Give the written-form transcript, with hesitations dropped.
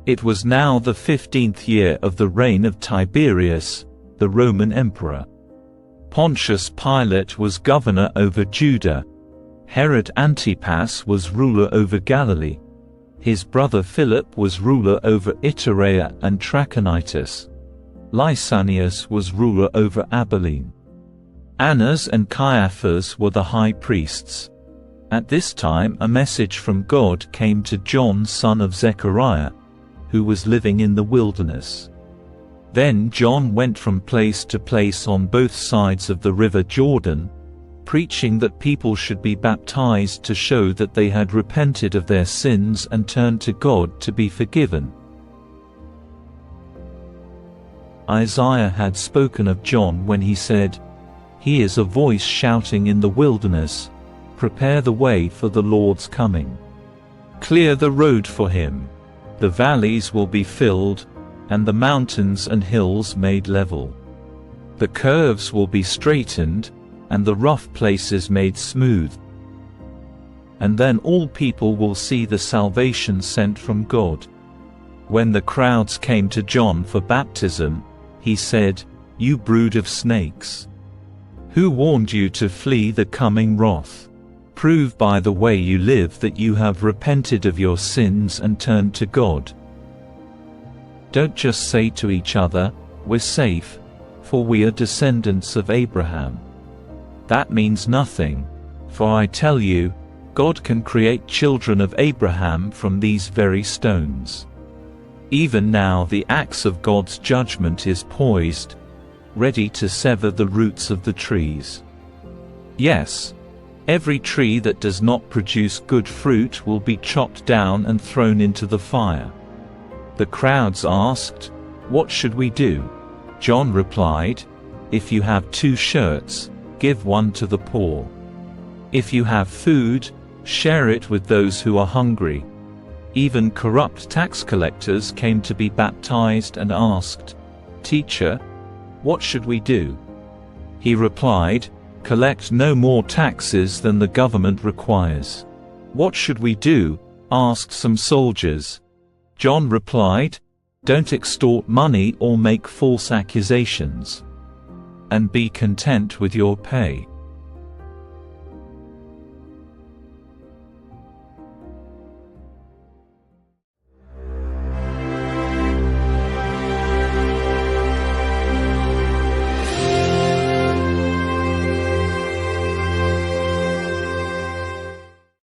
It was now the 15th year of the reign of Tiberius, the Roman emperor. Pontius Pilate was governor over Judah. Herod Antipas was ruler over Galilee. His brother Philip was ruler over Iturea and Trachonitis. Lysanias was ruler over Abilene. Annas and Caiaphas were the high priests. At this time a message from God came to John son of Zechariah, who was living in the wilderness. Then John went from place to place on both sides of the river Jordan, preaching that people should be baptized to show that they had repented of their sins and turned to God to be forgiven. Isaiah had spoken of John when he said, "He is a voice shouting in the wilderness, prepare the way for the Lord's coming. Clear the road for him. The valleys will be filled, and the mountains and hills made level. The curves will be straightened, and the rough places made smooth. And then all people will see the salvation sent from God." When the crowds came to John for baptism, he said, "You brood of snakes! Who warned you to flee the coming wrath? Prove by the way you live that you have repented of your sins and turned to God. Don't just say to each other, 'We're safe, for we are descendants of Abraham.' That means nothing, for I tell you, God can create children of Abraham from these very stones. Even now the axe of God's judgment is poised, ready to sever the roots of the trees. Yes, every tree that does not produce good fruit will be chopped down and thrown into the fire." The crowds asked, "What should we do?" John replied, "If you have 2 shirts, give one to the poor. If you have food, share it with those who are hungry." Even corrupt tax collectors came to be baptized and asked, "Teacher, what should we do?" He replied, "Collect no more taxes than the government requires." "What should we do?" asked some soldiers. John replied, "Don't extort money or make false accusations. And be content with your pay."